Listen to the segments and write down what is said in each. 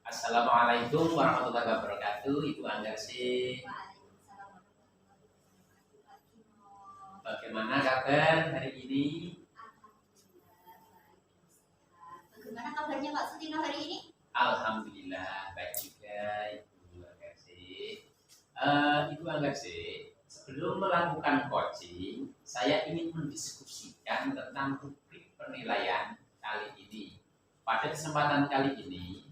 Assalamualaikum warahmatullahi wabarakatuh. Ibu Anggarsi, Waalaikumsalam warahmatullahi wabarakatuh. bagaimana kabar hari ini? Alhamdulillah baik dan sehat. Bagaimana kabarnya Pak Sutino hari ini? Alhamdulillah baik juga, Ibu Anggarsi. Ibu Anggarsi, sebelum melakukan coaching, saya ingin mendiskusikan tentang rubrik penilaian kali ini. Pada kesempatan kali ini,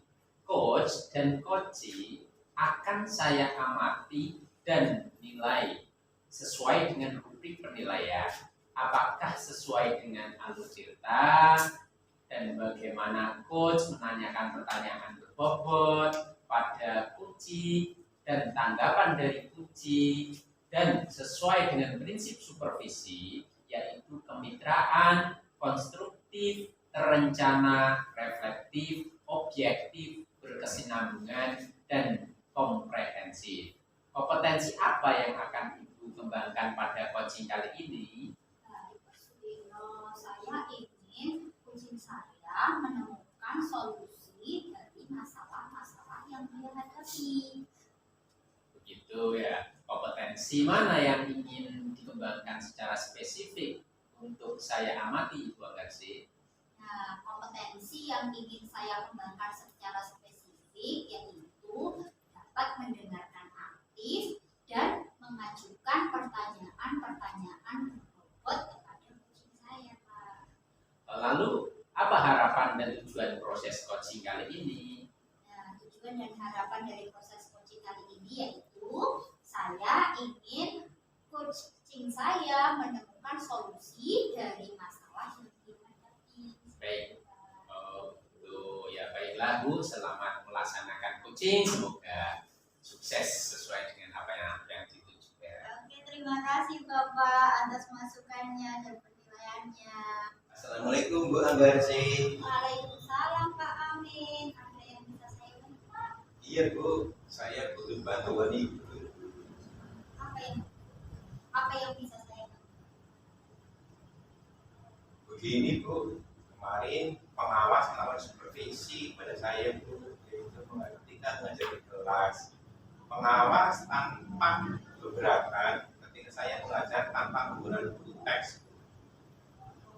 coach dan coaching akan saya amati dan nilai sesuai dengan rubrik penilaian. Apakah sesuai dengan alur cerita dan bagaimana coach menanyakan pertanyaan berbobot pada coaching dan tanggapan dari coaching dan sesuai dengan prinsip supervisi yaitu kemitraan, konstruktif, terencana, reflektif, objektif, berkesinambungan, dan komprehensif. Kompetensi apa yang akan Ibu kembangkan pada coaching kali ini? Baik Pak Sutino, saya ingin coaching saya menemukan solusi dari masalah-masalah yang dia hadapi. Begitu ya. Kompetensi mana yang ingin dikembangkan secara spesifik untuk saya amati, Ibu Anggarsi? Nah, kompetensi yang ingin saya kembangkan secara spesifik yaitu dapat mendengarkan aktif dan mengajukan pertanyaan-pertanyaan berbobot kepada coaching saya, Pak. Lalu, apa harapan dan tujuan proses coaching kali ini? Nah, tujuan dan harapan dari proses coaching kali ini yaitu saya ingin coaching saya menemukan solusi dari masalah yang dihadapi. Baik, ya baiklah Bu, selamat melaksanakan coaching, semoga sukses sesuai dengan apa yang ditujukan. Oke, terima kasih Bapak atas masukannya dan penilaiannya. Assalamualaikum Bu Anggarsi. Waalaikumsalam Pak Amin. Ada yang bisa saya bantu Pak? Iya Bu, saya butuh bantuan Ibu. Apa yang bisa saya bantu? Begini Bu, kemarin pengawas melakukan supervisi pada saya Bu, yaitu ketika mengajar di kelas. Pengawas tanpa keberatan ketika saya mengajar tanpa menggunakan buku teks.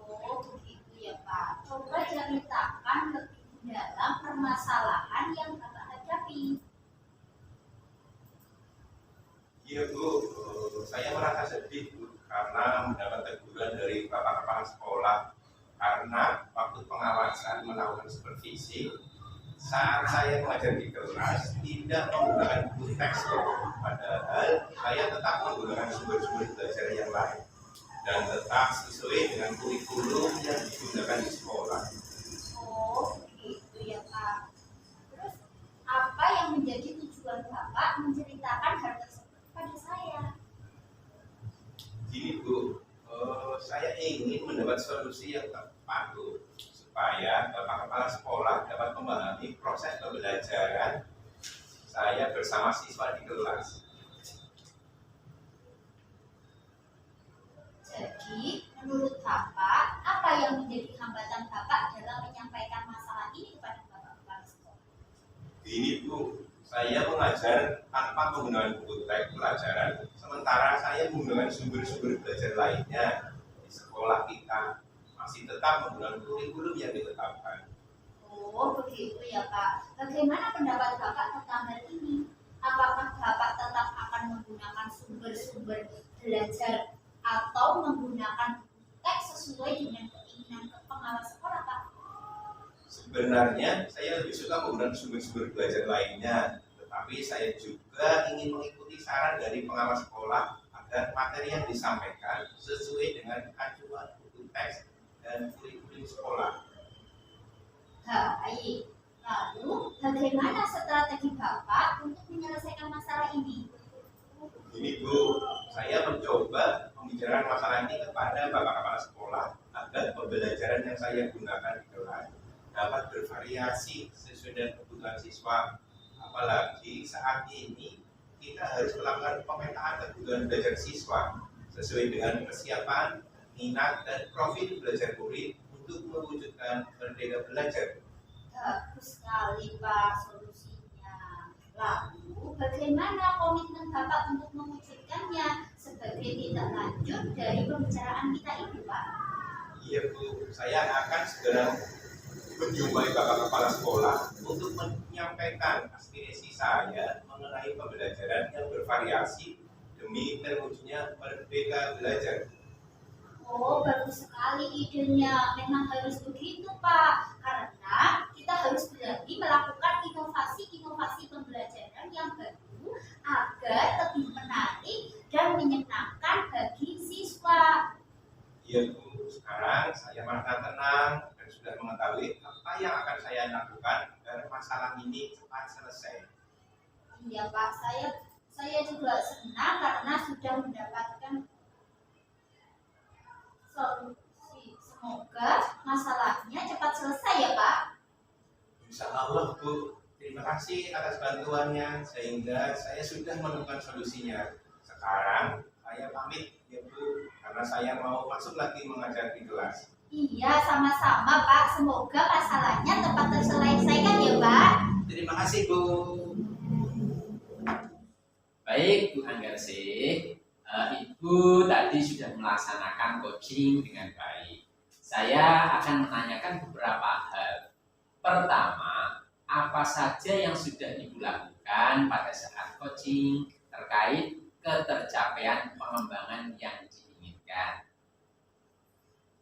Oh, begitu ya Pak. Coba ceritakan lebih dalam permasalahan yang Bapak hadapi. Iya Bu, saya merasa sedih Bu karena mendapat teguran dari Bapak Kepala Sekolah karena waktu pengawasan melakukan supervisi saat saya mengajar di kelas tidak menggunakan buku teks padahal saya tetap menggunakan sumber-sumber belajar yang lain dan tetap sesuai dengan kurikulum yang digunakan di sekolah. Oh, begitu ya Pak. Terus apa yang menjadi tujuan Bapak menceritakan hal tersebut kepada saya? Gini Bu, saya ingin mendapat solusi yang tepat Bu, supaya Bapak Kepala Sekolah dapat memahami proses pembelajaran saya bersama siswa di kelas. Jadi, menurut Bapak, apa yang menjadi hambatan Bapak dalam menyampaikan masalah ini kepada Bapak Kepala Sekolah? Gini Bu, saya mengajar tanpa menggunakan buku teks pelajaran, sementara saya menggunakan sumber-sumber belajar lainnya di sekolah kita masih tetap menggunakan kurikulum yang ditetapkan. Oh, begitu ya Pak. Bagaimana pendapat Bapak tentang hal ini? Apakah Bapak tetap akan menggunakan sumber-sumber belajar atau menggunakan teks sesuai dengan keinginan pengawas sekolah, Pak? Sebenarnya saya lebih suka menggunakan sumber-sumber belajar lainnya, tetapi saya juga ingin mengikuti saran dari pengawas sekolah agar materi yang disampaikan sesuai dengan acuan buku teks dan kurikulum sekolah. Baik. Lalu, bagaimana strategi Bapak untuk menyelesaikan masalah ini? Ini Bu, saya mencoba membicarakan masalah ini kepada Bapak Kepala Sekolah agar pembelajaran yang saya gunakan di kelas dapat bervariasi sesuai dengan kebutuhan siswa. Apalagi saat ini kita harus melakukan pemetaan kebutuhan belajar siswa sesuai dengan kesiapan, minat, dan profil belajar murid untuk mewujudkan merdeka belajar. Bagus sekali Pak solusinya. bagaimana komitmen Bapak untuk mewujudkannya sebagai tindak lanjut dari pembicaraan kita ini, Pak? Iya Bu, saya akan segera menjumpai Bapak Kepala Sekolah untuk menyampaikan aspirasi saya mengenai pembelajaran yang bervariasi demi terwujudnya Merdeka Belajar. Oh, bagus sekali idenya. Memang harus begitu, Pak. Karena kita harus berani melakukan inovasi-inovasi pembelajaran yang baru agar lebih menarik dan menyenangkan bagi siswa. Iya Bu, sekarang saya merasa tenang dan sudah mengetahui apa yang akan saya lakukan agar masalah ini cepat selesai. Iya, Pak. Saya juga senang karena sudah mendapatkan solusi. Semoga masalahnya cepat selesai ya, Pak. Insya Allah Bu, terima kasih atas bantuannya sehingga saya sudah menemukan solusinya. Sekarang saya pamit ya Bu, karena saya mau masuk lagi mengajar di kelas. Iya, sama-sama, Pak. Semoga masalahnya cepat terselesaikan ya, Pak. Terima kasih Bu. Baik Bu Anggarsih, Ibu tadi sudah melaksanakan coaching dengan baik. Saya akan menanyakan beberapa hal. Pertama, apa saja yang sudah Ibu lakukan pada saat coaching terkait ketercapaian pengembangan yang diinginkan?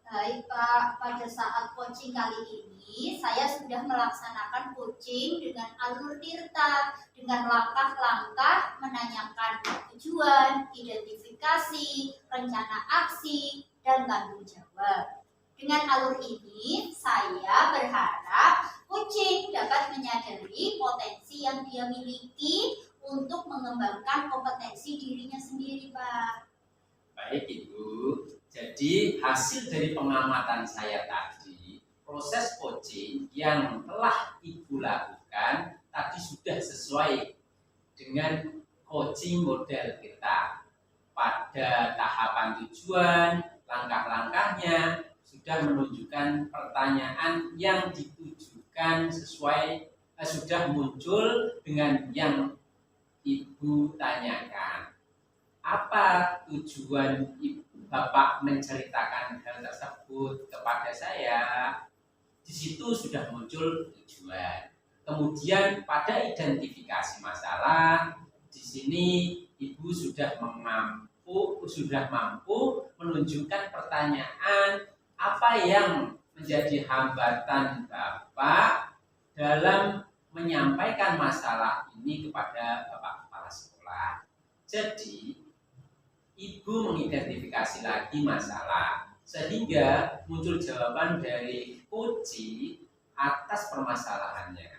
Baik, Pak. Pada saat coaching kali ini, saya sudah melaksanakan coaching dengan alur tirta, dengan langkah-langkah menanyakan tujuan, identifikasi, rencana aksi, dan tanggung jawab. Dengan alur ini, saya berharap coaching dapat menyadari potensi yang dia miliki untuk mengembangkan kompetensi dirinya sendiri, Pak. Baik Ibu, jadi hasil dari pengamatan saya tadi, proses coaching yang telah Ibu lakukan tadi sudah sesuai dengan coaching model kita. Pada tahapan tujuan, langkah-langkahnya sudah menunjukkan pertanyaan yang ditujukan sudah muncul dengan yang Ibu tanyakan. Apa tujuan Bapak menceritakan hal tersebut kepada saya? Di situ sudah muncul tujuan. Kemudian pada identifikasi masalah, di sini Ibu sudah mampu menunjukkan pertanyaan apa yang menjadi hambatan Bapak dalam menyampaikan masalah ini kepada Bapak Kepala Sekolah. Jadi Ibu mengidentifikasi lagi masalah sehingga muncul jawaban dari coach atas permasalahannya.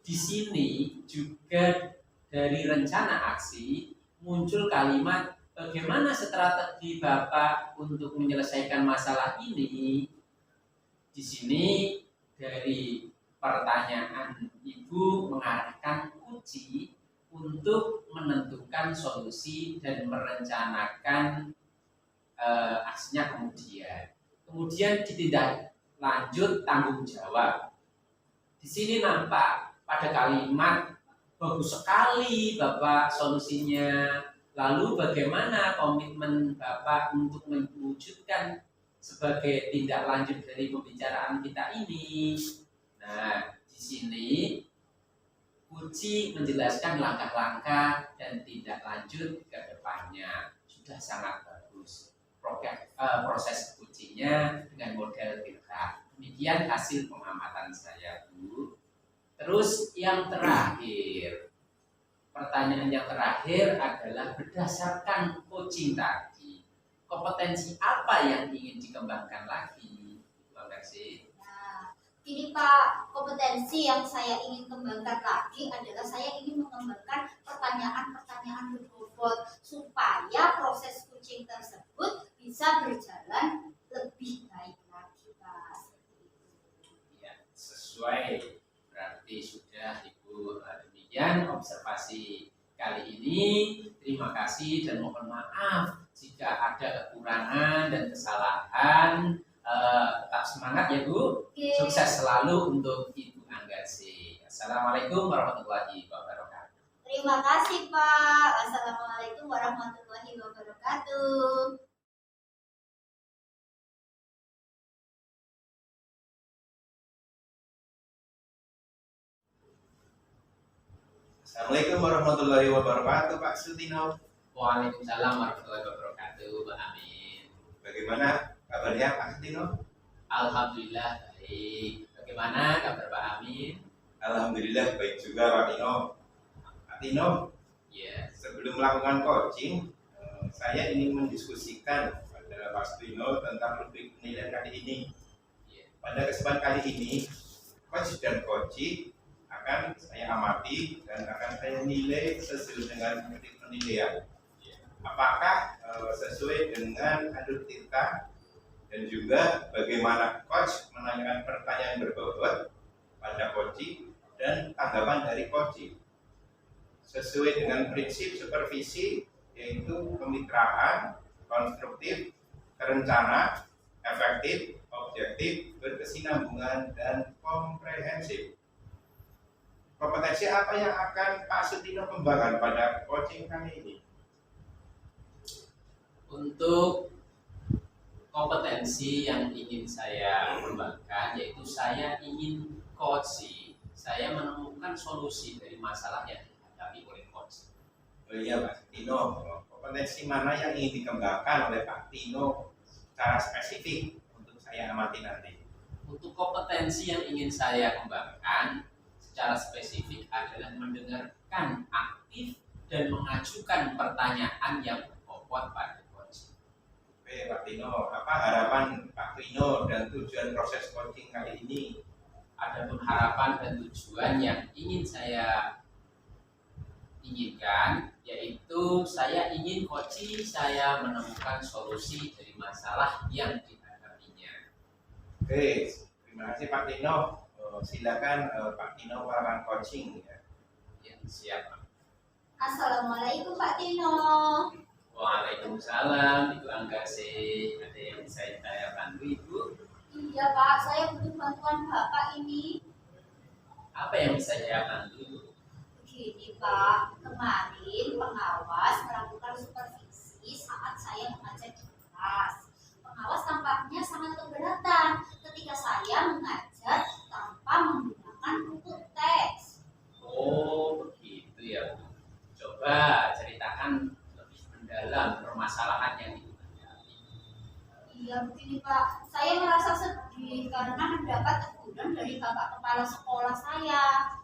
Di sini juga dari rencana aksi muncul kalimat bagaimana strategi Bapak untuk menyelesaikan masalah ini. Di sini dari pertanyaan Ibu mengarahkan coach untuk menentukan solusi dan merencanakan aksinya kemudian. Kemudian ditindak lanjut tanggung jawab. Di sini nampak pada kalimat bagus sekali Bapak solusinya. Lalu bagaimana komitmen Bapak untuk mewujudkan sebagai tindak lanjut dari pembicaraan kita ini? Nah, di sini Uji menjelaskan langkah-langkah dan tindak lanjut ke depannya. Sudah sangat bagus. Proses ujinya dengan model kita. Demikian hasil pengamatan saya, Bu. Terus yang terakhir, pertanyaan yang terakhir adalah berdasarkan coaching tadi, kompetensi apa yang ingin dikembangkan lagi? Terima kasih. Ini Pak, kompetensi yang saya ingin kembangkan lagi adalah saya ingin mengembangkan pertanyaan-pertanyaan berbobot supaya proses coaching tersebut bisa berjalan lebih baik lagi, Pak. Ya, sesuai berarti sudah Ibu. Demikian observasi kali ini. Terima kasih dan mohon maaf jika ada kekurangan dan kesalahan. Tetap semangat ya Bu. Sukses selalu untuk Ibu Anggarsih. Assalamualaikum warahmatullahi wabarakatuh. Terima kasih Pak. Wassalamualaikum warahmatullahi wabarakatuh. Assalamualaikum warahmatullahi wabarakatuh, Pak Sutino. Waalaikumsalam warahmatullahi wabarakatuh, Pak Amin. Bagaimana kabarnya Pak Sutino? Alhamdulillah baik. Bagaimana kabar Pak Amin? Alhamdulillah baik juga Pak Tino. Pak Tino, Ya, sebelum melakukan coaching, saya ingin mendiskusikan pada Pak Sutino tentang topik penilaian kali ini. ya. Pada kesempatan kali ini, coach dan coaching akan saya amati dan akan saya nilai sesuai dengan metode penilaian. Apakah sesuai dengan alutsista dan juga bagaimana coach menanyakan pertanyaan berbobot pada coaching dan tanggapan dari coaching sesuai dengan prinsip supervisi yaitu kemitraan, konstruktif, terencana, efektif, objektif, berkesinambungan, dan komprehensif. Kompetensi apa yang akan Pak Sutino kembangkan pada coaching kali ini? Untuk kompetensi yang ingin saya kembangkan yaitu saya ingin coaching, saya menemukan solusi dari masalah yang dihadapi oleh coach. Oh iya Pak Tino, kompetensi mana yang ingin dikembangkan oleh Pak Tino secara spesifik untuk saya amati nanti? Untuk kompetensi yang ingin saya kembangkan secara spesifik adalah mendengarkan aktif dan mengajukan pertanyaan yang berbobot pada coach. Oke Pak Tino, apa harapan Pak Tino dan tujuan proses coaching kali ini? Adapun harapan dan tujuan yang ingin saya inginkan yaitu saya ingin coaching saya menemukan solusi dari masalah yang dihadapinya. Oke, terima kasih Pak Tino. Silakan Pak Tino melakukan coaching ya. Ya, siap Pak. Assalamualaikum Pak Tino. Waalaikumsalam, Ibu Anggasih. Ada yang bisa saya bantu Ibu? Iya Pak, saya butuh bantuan Bapak ini. Apa yang bisa saya bantu Ibu? Begini Pak, kemarin pengawas melakukan supervisi saat saya mengajar di kelas. Pengawas tampaknya sangat keberatan ketika saya mengajar tanpa menggunakan buku teks. Oh, begitu ya Bu. Coba ceritakan lebih mendalam permasalahan yang Ibu hadapi. Iya begini Pak, saya merasa sedih karena mendapat teguran dari Bapak Kepala Sekolah saya.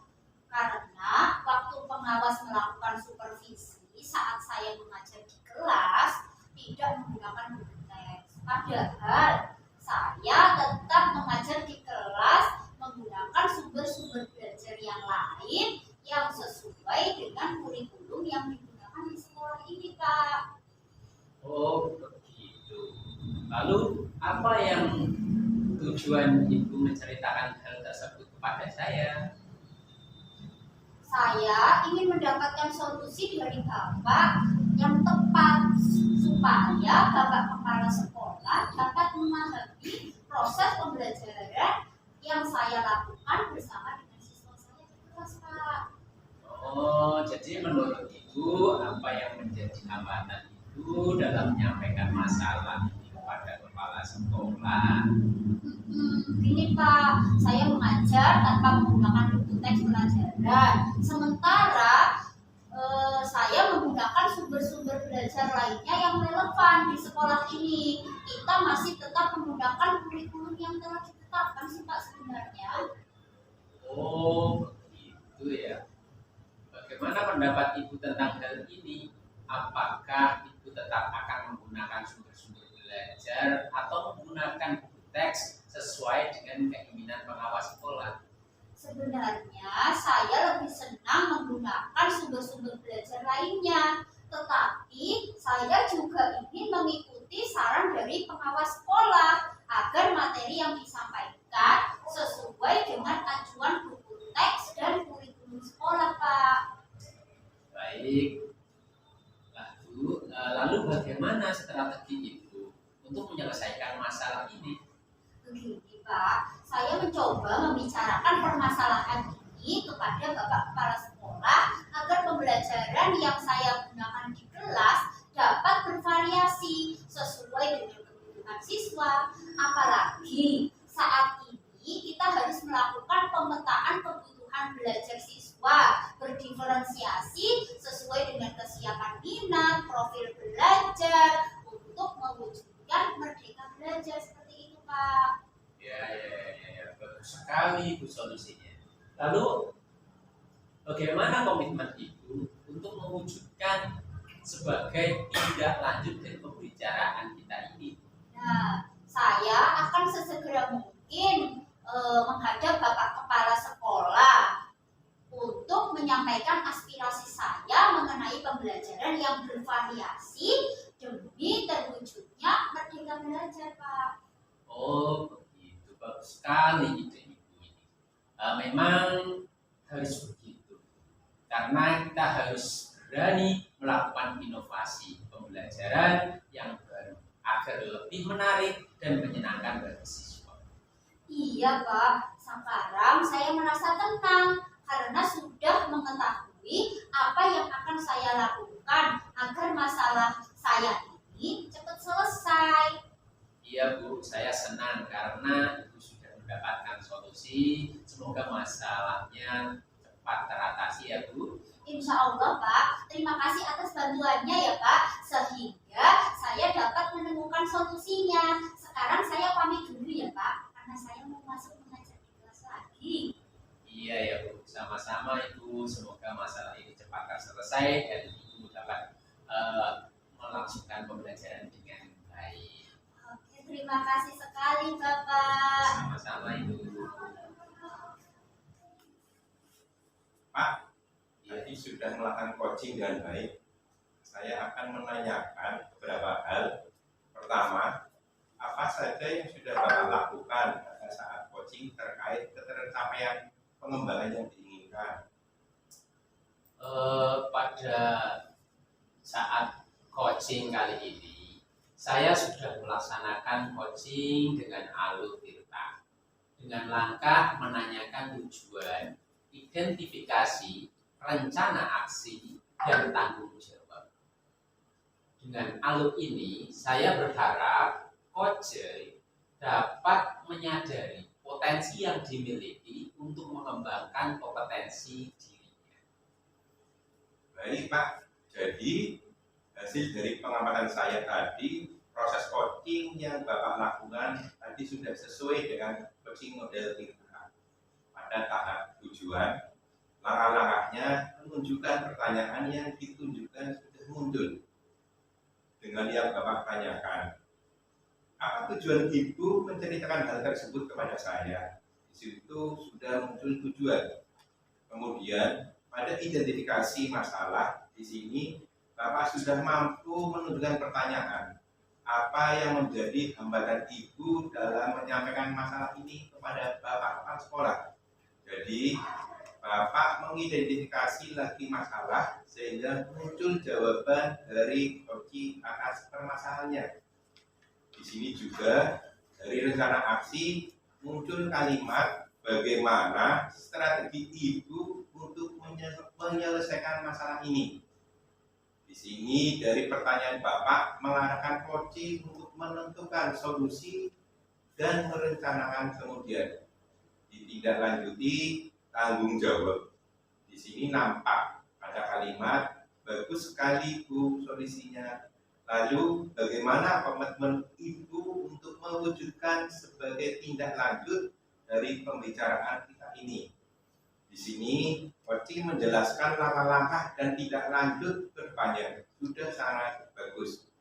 Karena waktu pengawas melakukan supervisi saat saya mengajar di kelas tidak menggunakan buku teks. Padahal saya tetap mengajar di kelas menggunakan sumber-sumber belajar yang lain yang sesuai dengan kurikulum yang digunakan di sekolah ini Pak. Oh, begitu. Lalu apa yang tujuan Ibu menceritakan hal tersebut kepada saya? Saya ingin mendapatkan solusi dari Bapak yang tepat supaya Bapak Kepala Sekolah dapat memahami proses pembelajaran yang saya lakukan bersama dengan siswa saya di kelas Pak. Oh, jadi menurut Ibu apa yang menjadi hambatan Ibu dalam menyampaikan masalah ini kepada kepala sekolah? Gini Pak, saya mengajar tanpa menggunakan buku teks pelajaran. Sementara saya menggunakan sumber-sumber belajar lainnya yang relevan di sekolah ini. Kita masih tetap menggunakan kurikulum yang telah ditetapkan sih Pak sebenarnya. Oh, begitu ya. Bagaimana pendapat Ibu tentang hal ini? Apakah Ibu tetap akan menggunakan sumber-sumber belajar atau menggunakan buku teks sesuai dengan keinginan pengawas sekolah? Sebenarnya saya lebih senang menggunakan sumber-sumber belajar lainnya. Tetapi saya juga ingin mengikuti saran dari pengawas sekolah agar materi yang disampaikan sesuai dengan acuan buku teks dan kurikulum sekolah, Pak. Baik. Lalu bagaimana strategi Ibu untuk menyelesaikan masalah ini? Begini, Pak. Saya mencoba membicarakan permasalahan ini kepada Bapak Kepala Sekolah agar pembelajaran Lalu bagaimana komitmen Ibu untuk mewujudkan sebagai tindak lanjut dari pembicaraan kita ini? Nah, saya akan sesegera mungkin menghadap Bapak Kepala Sekolah untuk menyampaikan aspirasi saya mengenai pembelajaran yang bervariasi demi terwujudnya Merdeka Belajar, Pak. Oh, begitu. Bagus sekali ide Ibu ini. Memang harus begitu. Karena kita harus berani melakukan inovasi pembelajaran yang baru agar lebih menarik dan menyenangkan bagi siswa. Iya, Pak. Sekarang saya merasa tenang karena sudah mengetahui apa yang akan saya lakukan agar masalah saya ini cepat selesai. Iya Bu, saya senang karena Ibu sudah mendapatkan solusi. Semoga masalahnya cepat teratasi ya Bu. Insya Allah, Pak. Terima kasih atas bantuannya ya, Pak. Sehingga saya dapat menemukan solusinya. Sekarang saya pamit dulu ya, Pak. Karena saya mau masuk mengajar di kelas lagi. Iya ya Bu, sama-sama Ibu. Semoga masalah ini cepat terselesai dan Ibu dapat melangsungkan pembelajaran dengan baik. Oke, terima kasih sekali, Bapak. Sama-sama Ibu. Pak, tadi sudah melakukan coaching dengan baik. Saya akan menanyakan beberapa hal. Pertama, apa saja yang sudah Bapak lakukan pada saat coaching terkait ketercapaian pengembangan yang diinginkan? Pada saat coaching kali ini, saya sudah melaksanakan coaching dengan Alur Tirta dengan langkah menanyakan tujuan, identifikasi, rencana aksi, dan tanggung jawab. Dengan alur ini, saya berharap coacher dapat menyadari potensi yang dimiliki untuk mengembangkan kompetensi dirinya. Baik Pak, jadi hasil dari pengamatan saya tadi, proses coaching yang Bapak lakukan tadi sudah sesuai dengan coaching model Tirta. Pada tahap tujuan, langkah-langkahnya menunjukkan pertanyaan yang ditunjukkan sudah muncul. Dengan yang Bapak tanyakan, apa tujuan Ibu menceritakan hal tersebut kepada saya? Di situ sudah muncul tujuan. Kemudian pada identifikasi masalah, di sini Bapak sudah mampu menunjukkan pertanyaan. Apa yang menjadi hambatan Ibu dalam menyampaikan masalah ini kepada Bapak Kepala Sekolah? Jadi Bapak mengidentifikasi lagi masalah sehingga muncul jawaban dari coaching atas permasalahannya. Di sini juga dari rencana aksi muncul kalimat bagaimana strategi Ibu untuk menyelesaikan masalah ini. Di sini dari pertanyaan Bapak mengarahkan coaching untuk menentukan solusi dan merencanakan kemudian. Ditindaklanjuti tanggung jawab. Di sini nampak ada kalimat bagus sekali Bu solusinya. Lalu bagaimana komitmen Ibu untuk mewujudkan sebagai tindak lanjut dari pembicaraan kita ini. Di sini coaching menjelaskan langkah-langkah dan tindak lanjut ke depannya. Sudah sangat bagus.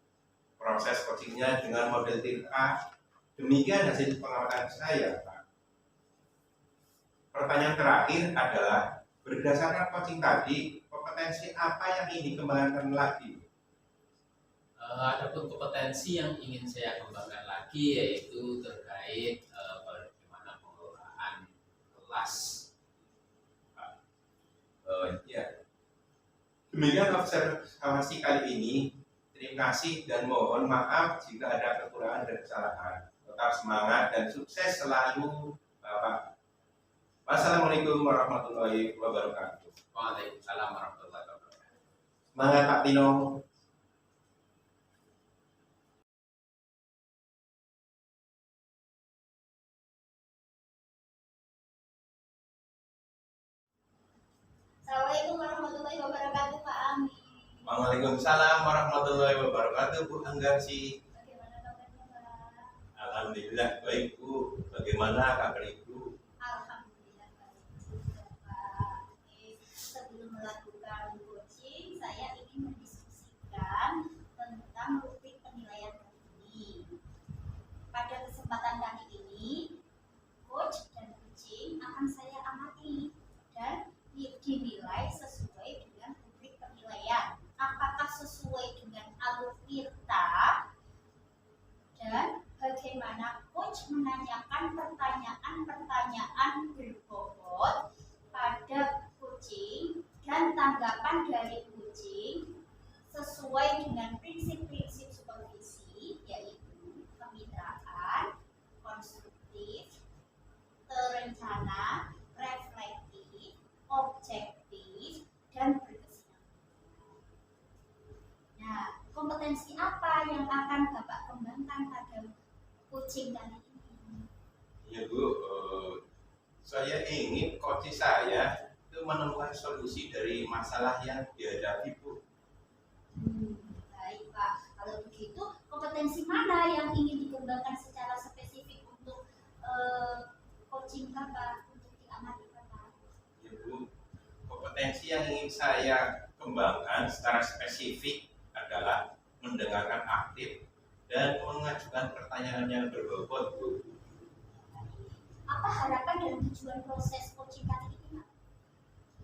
Proses coachingnya dengan model Tirta. Demikian hasil pengamatan saya, Pak. Pertanyaan terakhir adalah, berdasarkan coaching tadi, kompetensi apa yang ingin dikembangkan lagi? Adapun kompetensi yang ingin saya kembangkan lagi yaitu terkait bagaimana pengelolaan kelas. Ya. Demikian observasi kali ini. Terima kasih dan mohon maaf jika ada kekurangan dan kesalahan. Tetap semangat dan sukses selalu, Bapak. Wassalamualaikum warahmatullahi wabarakatuh. Waalaikumsalam warahmatullahi wabarakatuh. Semangat Pak Tino. Assalamualaikum warahmatullahi wabarakatuh, Pak Amin. Waalaikumsalam warahmatullahi wabarakatuh, Bu Anggarsi. Bagaimana kabarnya, Pak? Alhamdulillah baik Bu. Bagaimana kabar Ibu? Alhamdulillah baik. dan tanggapan dari kucing sesuai dengan prinsip-prinsip supervisi, yaitu kemitraan, konstruktif, terencana, reflektif, objektif, dan berkesinambungan. Nah, kompetensi apa yang akan Bapak kembangkan pada kucing kali ini? Ya Bu, saya ingin coach saya itu menemukan solusi dari masalah yang dihadapi Bu. Baik Pak, kalau begitu kompetensi mana yang ingin dikembangkan secara spesifik untuk coaching Bapak, untuk diamati Bapak? Ya Bu, kompetensi yang ingin saya kembangkan secara spesifik adalah mendengarkan aktif dan mengajukan pertanyaan yang berbobot Bu. Apa harapan dan tujuan proses coaching kali ini Pak?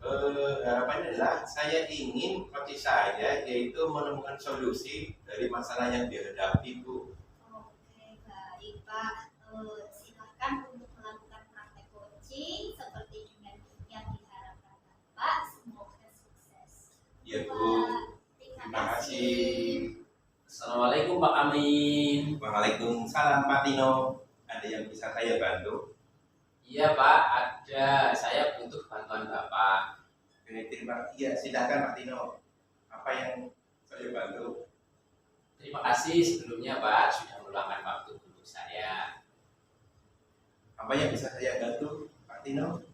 Harapannya adalah saya ingin coach saya yaitu menemukan solusi dari masalah yang dihadapi Bu. Oke, baik Pak. Silakan untuk melakukan praktek coaching seperti dengan yang diharapkan Bapak. Semoga sukses. Ya Bu, Pak, terima kasih. Assalamualaikum Pak Amin. Waalaikumsalam Pak Tino. Ada yang bisa saya bantu? Iya Pak, ada. Saya butuh bantuan Bapak. Terima kasih. Ya, silakan Pak Tino. Apa yang saya bantu? Terima kasih sebelumnya Pak sudah meluangkan waktu untuk saya. Apa yang bisa saya bantu Pak Tino?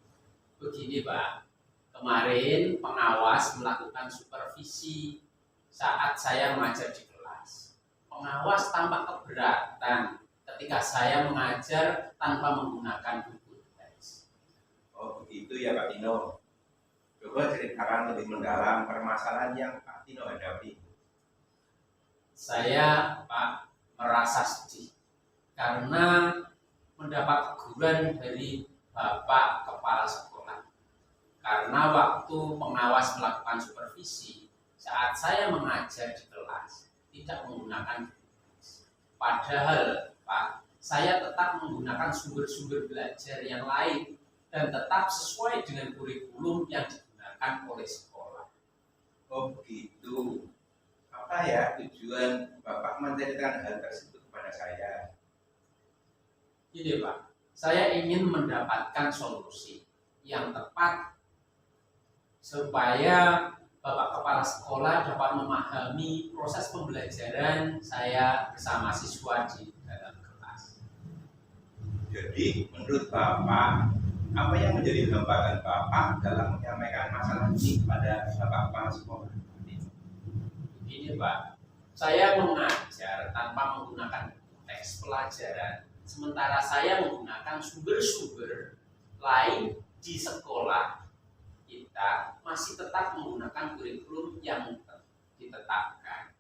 Begini Pak, kemarin pengawas melakukan supervisi saat saya mengajar di kelas. Pengawas tampak keberatan ketika saya mengajar tanpa menggunakan buku teks. Oh begitu ya Pak Tino. Coba ceritakan lebih mendalam permasalahan yang Pak Tino hadapi. Saya Pak merasa sedih karena mendapat teguran dari Bapak Kepala Sekolah. Karena waktu pengawas melakukan supervisi saat saya mengajar di kelas tidak menggunakan buku teks. Padahal Pak, saya tetap menggunakan sumber-sumber belajar yang lain dan tetap sesuai dengan kurikulum yang digunakan oleh sekolah. Oh begitu. Apa ya tujuan Bapak menceritakan hal tersebut kepada saya? Gini Pak, saya ingin mendapatkan solusi yang tepat supaya Bapak Kepala Sekolah dapat memahami proses pembelajaran saya bersama siswa di dalam kelas. Jadi menurut Bapak, apa yang menjadi hambatan Bapak dalam menyampaikan masalah ini kepada Bapak Kepala Sekolah? Begini Pak, saya mengajar tanpa menggunakan teks pelajaran, sementara saya menggunakan sumber-sumber lain di sekolah. Kita masih tetap menggunakan kurikulum yang ditetapkan.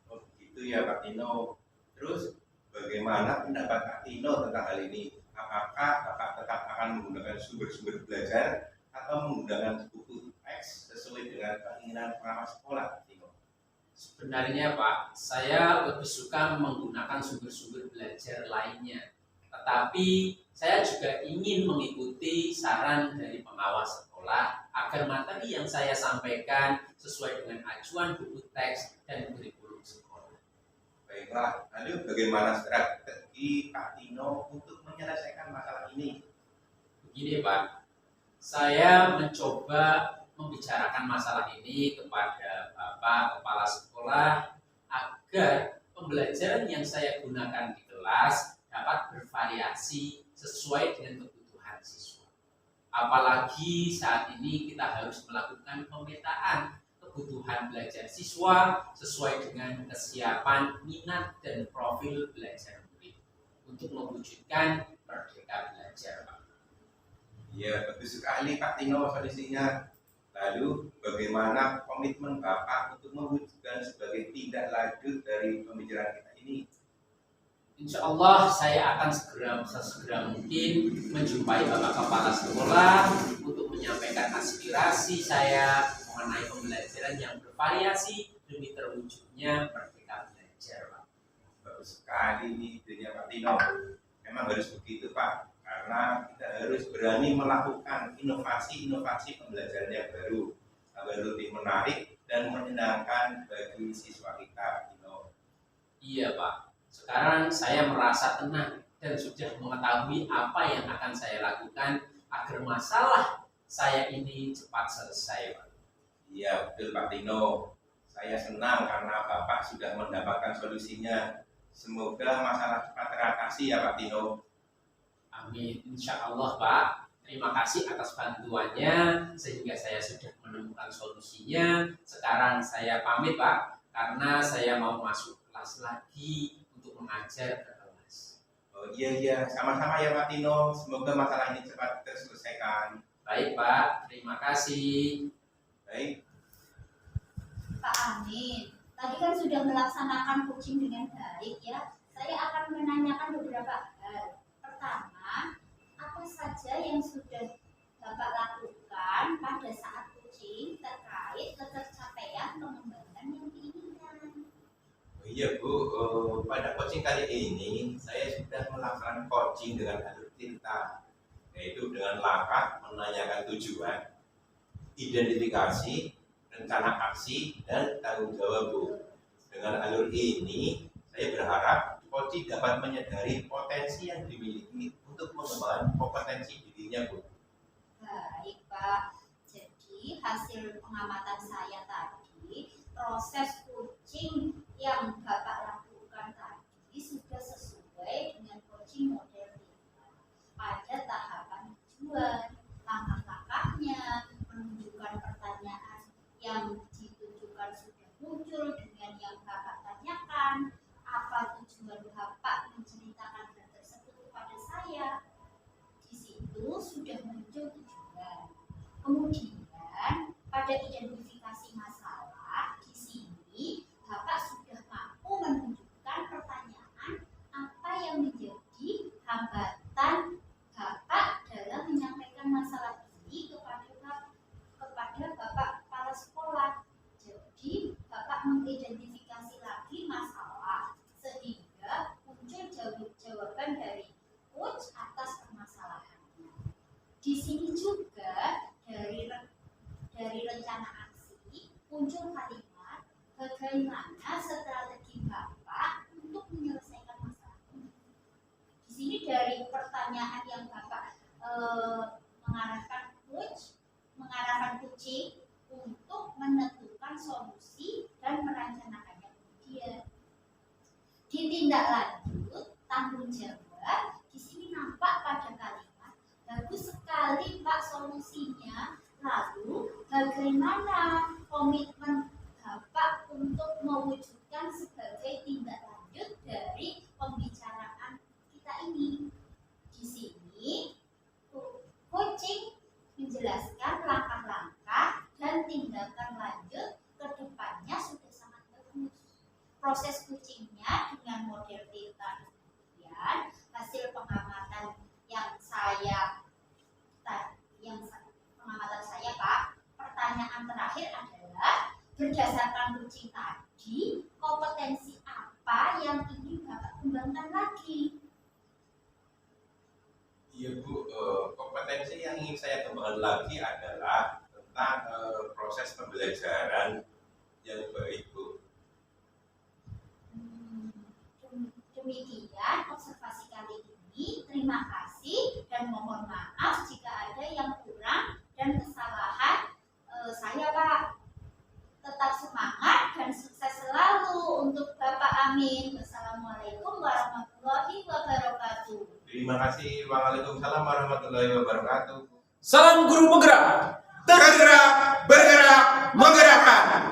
Oh begitu ya Pak Tino. Terus bagaimana pendapat Pak Tino tentang hal ini? Apakah Bapak tetap akan menggunakan sumber-sumber belajar atau menggunakan buku teks sesuai dengan keinginan pengawas sekolah Pak Tino? Sebenarnya Pak, saya lebih suka menggunakan sumber-sumber belajar lainnya. Tetapi saya juga ingin mengikuti saran dari pengawas sekolah agar materi yang saya sampaikan sesuai dengan acuan buku teks dan kurikulum sekolah. Baiklah, lalu bagaimana strategi Pak Tino untuk menyelesaikan masalah ini? Begini Pak, saya mencoba membicarakan masalah ini kepada Bapak Kepala Sekolah agar pembelajaran yang saya gunakan di kelas dapat bervariasi sesuai dengan kebutuhan siswa. Apalagi saat ini kita harus melakukan pemetaan kebutuhan belajar siswa sesuai dengan kesiapan minat dan profil belajar murid untuk mewujudkan merdeka belajar Pak. Ya, bagus sekali Pak Tino solusinya. Lalu bagaimana komitmen Bapak untuk mewujudkan sebagai tindak lanjut dari pembicaraan kita ini? Insya Allah saya akan sesegera mungkin menjumpai Bapak Kepala Sekolah untuk menyampaikan aspirasi saya mengenai pembelajaran yang bervariasi demi terwujudnya merdeka belajar Pak. Bagus sekali nih idenya Pak Tino. Memang harus begitu Pak, karena kita harus berani melakukan inovasi-inovasi pembelajaran yang baru agar menarik dan menyenangkan bagi siswa kita. Iya Pak, sekarang saya merasa tenang dan sudah mengetahui apa yang akan saya lakukan agar masalah saya ini cepat selesai Pak. Iya betul Pak Tino. Saya senang karena Bapak sudah mendapatkan solusinya. Semoga masalah cepat teratasi ya Pak Tino. Amin, insya Allah Pak. Terima kasih atas bantuannya sehingga saya sudah menemukan solusinya. Sekarang saya pamit Pak, karena saya mau masuk kelas lagi untuk mengajar ke kelas. Oh iya, sama-sama ya Pak Tino. Semoga masalah ini cepat terselesaikan. Baik Pak, terima kasih. Baik. Pak Amin, tadi kan sudah melaksanakan coaching dengan baik ya. Saya akan menanyakan beberapa hal. Pertama, apa saja yang sudah Bapak lakukan pada saat coaching terkait ketercapaian pengembangan yang diinginkan? Oh iya Bu, pada coaching kali ini saya sudah melakukan coaching dengan alur cerita, yaitu dengan langkah menanyakan tujuan, identifikasi, rencana aksi, dan tanggung jawab Bu. Dengan alur ini, saya berharap coaching dapat menyadari potensi yang dimiliki untuk mengembangkan kompetensi dirinya Bu. Baik Pak, jadi hasil pengamatan saya tadi, proses coaching yang Bapak lakukan tadi sudah sesuai dengan coaching model kita. Pada tahapan tujuan, langkah-langkahnya, menunjukkan pertanyaan yang ditujukan sudah muncul dengan yang Bapak tanyakan, apa tujuan Bapak menceritakan hal tersebut kepada saya. Di situ sudah muncul tujuan. Kemudian pada identifikasi masalah, di sini Bapak sudah mampu menunjukkan pertanyaan apa yang menjadi hambatan Bapak dalam menyampaikan masalah ini kepada Bapak kepala sekolah. Jadi Bapak mengidentifikasi lagi masalah sehingga muncul jawaban dari coach atas permasalahannya. Di sini juga dari rencana aksi muncul kalimat bagaimana strategi Bapak untuk menyelesaikan masalah ini. Di sini dari pertanyaan yang Bapak mengarahkan coaching untuk menentukan solusi dan merencanakannya kemudian. Ditindaklanjut tanggung jawab, di sini nampak pada kalimat bagus sekali Pak solusinya. Lalu bagaimana komitmen Bapak untuk mewujudkan sebagai tindak lanjut dari pembicaraan kita ini? Di sini coaching menjelaskan langkah-langkah dan tindakan lanjut ke depannya sudah sangat bagus. Proses coachingnya dengan model Delta kemudian hasil pengamatan pengamatan saya Pak, pertanyaan terakhir adalah berdasarkan coaching tadi, kompetensi apa yang ingin Bapak kembangkan lagi? Iya Bu, kompetensi yang ingin saya kembangkan lagi adalah tentang proses pembelajaran yang baik Bu. Demikian observasi kali ini. Terima kasih dan mohon maaf jika ada yang kurang dan kesalahan saya Pak. Tetap semangat dan sukses selalu untuk Bapak Amin. Wassalamualaikum warahmatullahi wabarakatuh. Terima kasih. Waalaikumsalam warahmatullahi wabarakatuh. Salam guru penggerak. Tergerak, bergerak, menggerakkan.